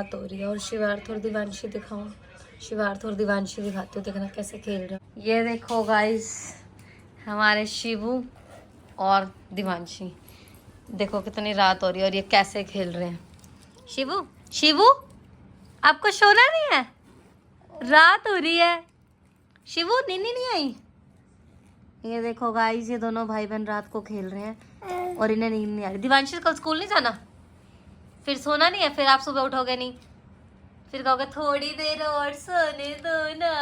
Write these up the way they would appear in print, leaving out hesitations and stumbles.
रात हो रही है और शिवार्थ और दिवांशी दिखाऊं। शिवार्थ और दिवांशी दिखाती हूँ, देखना कैसे खेल रहे हो। ये देखो गाइस हमारे शिवू और दिवांशी, देखो कितनी रात हो रही है और ये कैसे खेल रहे हैं। शिवू शिवू आपको सोना नहीं है, रात हो रही है। शिवू नींद नहीं आई। ये देखो गाइस ये दोनों भाई बहन रात को खेल रहे हैं और इन्हें नींद नहीं आ रही। दिवांशी कल स्कूल नहीं जाना, फिर सोना नहीं है, फिर आप सुबह उठोगे नहीं, फिर कहोगे थोड़ी देर और सोने दो ना।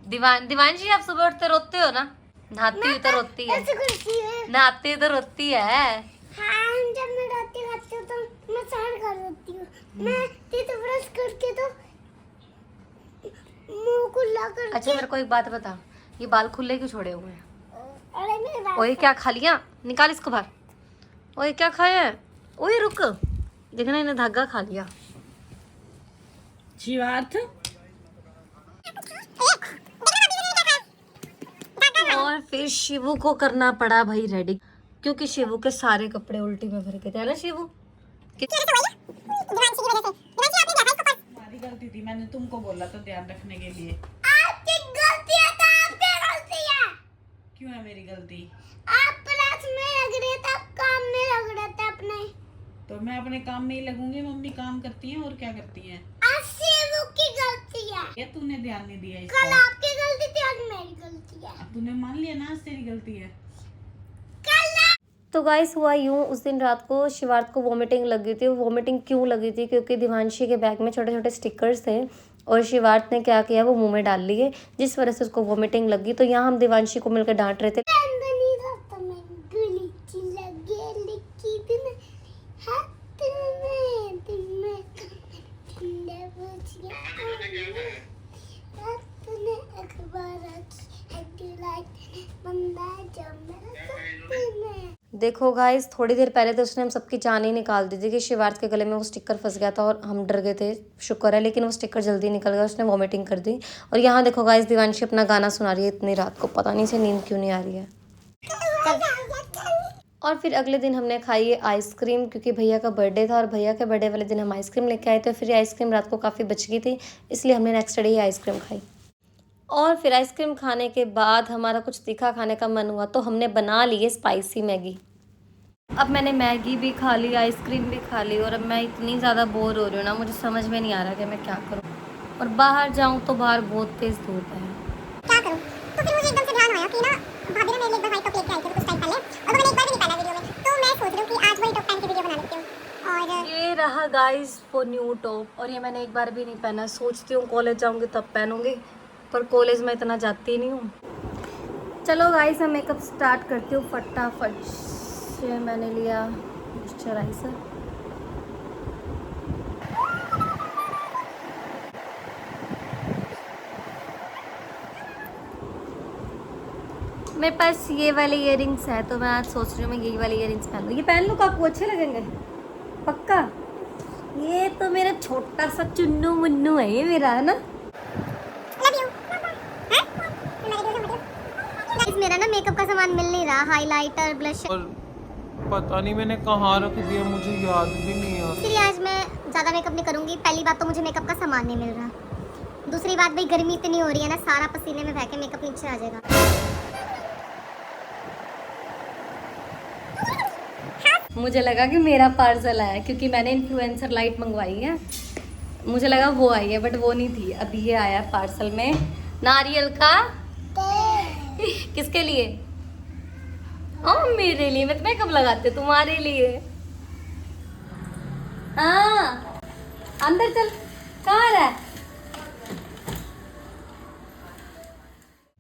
दिवांशी आप सुबह उठते रोते हो ना? नहाती हुई तो रोती है, नहाती हुई तो रोती है। हाँ, जब मैं रोटी खाती हूँ तो मैं सहन कर देती हूँ। मैं तो ब्रश करके तो मुंह खुला कर। अच्छा मेरे को एक बात बता, ये बाल खुले क्यों छोड़े हुए हैं? अरे मेरे बाल। ओए क्या खा लिया, निकाल इसको बाहर। ओए क्या खाया है? ओए रुक, देखना इन्हें धागा खा लिया। शिवार्थ और फिर शिवू को करना पड़ा भाई रेडी, क्योंकि शिवू के सारे कपड़े उल्टी में भर गए थे ना शिवू। हमारी गलती थी, मैंने तुमको बोला था ध्यान रखने के लिए। आपकी गलती है तो आपकी गलती है। क्यों है मेरी गलती? आप क्लास में लग रहे थे, आप काम में लग रहे थे अपने। तो मैं अपने काम में ही लगूंगी, मम्मी काम करती हैं और क्या करती हैं। आज शिवू की गलती है। ये तूने ध्यान नहीं दिया कल इसका। आपकी गलती थी, आज मेरी गलती है। तूने मान लिया ना आज तेरी गलती है। तो गाइस हुआ यूँ, उस दिन रात को शिवार्थ को वॉमिटिंग लगी थी। वॉमिटिंग क्यों लगी थी? क्योंकि दिवांशी के बैग में छोटे छोटे स्टिकर्स थे और शिवार्थ ने क्या किया, वो मुंह में डाल लिए, जिस वजह से उसको वॉमिटिंग लगी। तो यहाँ हम दिवांशी को मिलकर डांट रहे थे। देखो गाइस थोड़ी देर पहले तो उसने हम सबकी जान ही निकाल दी थी कि शिवार्थ के गले में वो स्टिकर फंस गया था और हम डर गए थे। शुक्र है लेकिन वो स्टिकर जल्दी निकल गया, उसने वॉमिटिंग कर दी। और यहाँ देखो गाइस दिवांशी अपना गाना सुना रही है इतनी रात को, पता नहीं से नींद क्यों नहीं आ रही है। और फिर अगले दिन हमने खाई है आइसक्रीम, क्योंकि भैया का बर्थडे था और भैया के बर्थडे वाले दिन हम आइसक्रीम लेके आए थे। फिर ये आइसक्रीम रात को काफ़ी बच गई थी, इसलिए हमने नेक्स्ट डे ही आइसक्रीम खाई। और फिर आइसक्रीम खाने के बाद हमारा कुछ तीखा खाने का मन हुआ तो हमने बना ली है स्पाइसी मैगी। अब मैंने मैगी भी खा ली, आइसक्रीम भी खा ली, और अब मैं इतनी ज़्यादा बोर हो रही हूँ ना, मुझे समझ में नहीं आ रहा कि मैं क्या करूँ। और बाहर जाऊँ तो बाहर बहुत तेज़ धूप है। क्या करूं? तो फिर मुझे एकदम से ध्यान आया कि ना भाभी ने मेरे लिए एक बार व्हाइट टॉप लेके आई थी कुछ टाइम पहले, और वो मैंने एक बार भी नहीं पहना वीडियो में, तो मैं सोच रही हूँ कि आज वही टॉप पहन के वीडियो बना लेती हूँ। और ये रहा गाइस वो न्यू टॉप, और ये मैंने एक बार भी नहीं पहना। सोचती हूँ कॉलेज जाऊँगी तब पहनूंगी, पर कॉलेज में इतना जाती नहीं हूँ। चलो गाइस मैं मेकअप स्टार्ट करती हूँ फटाफट से। मैंने लिया मॉइस्चराइज़र, मेरे पास ये वाले इयररिंग्स है तो मैं आज सोच रही हूँ मैं यही वाले इयररिंग्स पहन लूँ। ये पहन लूँ, आपको अच्छे लगेंगे पक्का। ये तो मेरा छोटा सा चुन्नू मुन्नू है, ये मेरा है ना। मेरा ना मेकअप का सामान मिल नहीं रहा, हाइलाइटर, ब्लशर। पता नहीं मैंने कहाँ रख दिया, मुझे याद भी नहीं आ रहा। इसलिए आज मैं ज़्यादा मेकअप नहीं करूँगी। पहली बात तो मुझे मेकअप का सामान नहीं मिल रहा, दूसरी बात भाई गर्मी इतनी हो रही है ना, सारा पसीने में बह के मेकअप नीचे आ जाएगा। मुझे लगा कि मेरा पार्सल आया, क्योंकि मैंने इन्फ्लुएंसर लाइट मंगवाई है, मुझे लगा वो आई है, बट वो नहीं थी। अभी ये आया पार्सल में नारियल का। किसके लिए? ओ मेरे लिए, मैं तुम्हें कब लगाते, तुम्हारे लिए। हाँ अंदर चल, कहाँ है?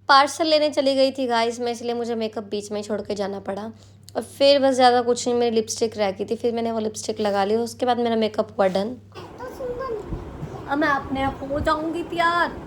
पार्सल लेने चली गई थी गाइस मैं, इसलिए मुझे मेकअप बीच में ही छोड़ के जाना पड़ा। और फिर बस ज़्यादा कुछ नहीं, मेरी लिपस्टिक रह गई थी, फिर मैंने वो लिपस्टिक लगा ली। उसके बाद मेरा मेकअप हुआ डन। अब मैं अपने आप हो जाऊंगी तैयार।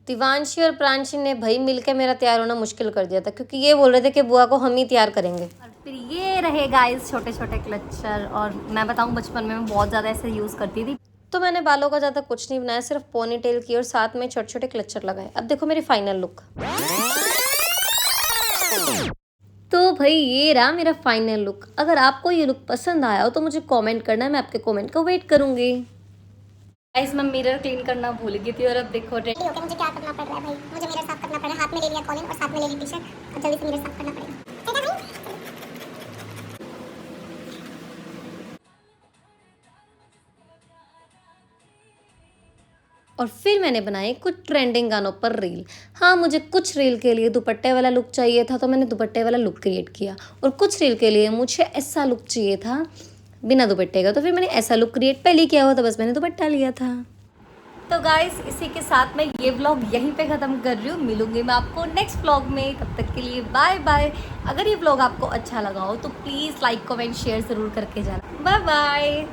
दिवांशी और प्रांशी ने भाई मिलकर मेरा तैयार होना मुश्किल कर दिया था, क्योंकि ये बोल रहे थे कि बुआ को हम ही तैयार करेंगे। और फिर ये रहे गाइस छोटे छोटे क्लचर, और मैं बताऊं बचपन में मैं बहुत ज़्यादा ऐसे यूज़ करती थी। तो मैंने बालों का ज़्यादा कुछ नहीं बनाया, सिर्फ पोनी टेल की और साथ में छोटे छोटे क्लचर लगाए। अब देखो मेरी फाइनल लुक। तो भाई ये रहा मेरा फाइनल लुक। अगर आपको ये लुक पसंद आया हो तो मुझे कमेंट करना है, मैं आपके कमेंट का वेट करूंगी। गाइस मैं मिरर क्लीन करना भूल गई थी और अब देखो रेडी होके मुझे क्या करना पड़ रहा है भाई, मुझे मिरर साफ करना पड़ रहा है। हाथ में ले लिया कॉलिन और साथ में ले ली टी-शर्ट। अब जल्दी से मिरर साफ करना पड़ेगा। चलो भाई। और फिर मैंने बनाए कुछ ट्रेंडिंग गानों पर रील। हाँ, मुझे कुछ रील के लिए दुपट्टे वाला लुक चाहिए था तो मैंने दुपट्टे वाला लुक क्रिएट किया, और कुछ रील के लिए मुझे ऐसा लुक चाहिए था बिना दुपट्टे का, तो फिर मैंने ऐसा लुक क्रिएट पहले किया हुआ था, बस मैंने दुपट्टा लिया था। तो गाइस इसी के साथ मैं ये व्लॉग यहीं पे ख़त्म कर रही हूँ। मिलूंगी मैं आपको नेक्स्ट व्लॉग में, तब तक के लिए बाय बाय। अगर ये व्लॉग आपको अच्छा लगा हो तो प्लीज़ लाइक कमेंट शेयर ज़रूर करके जाना। Bye bye.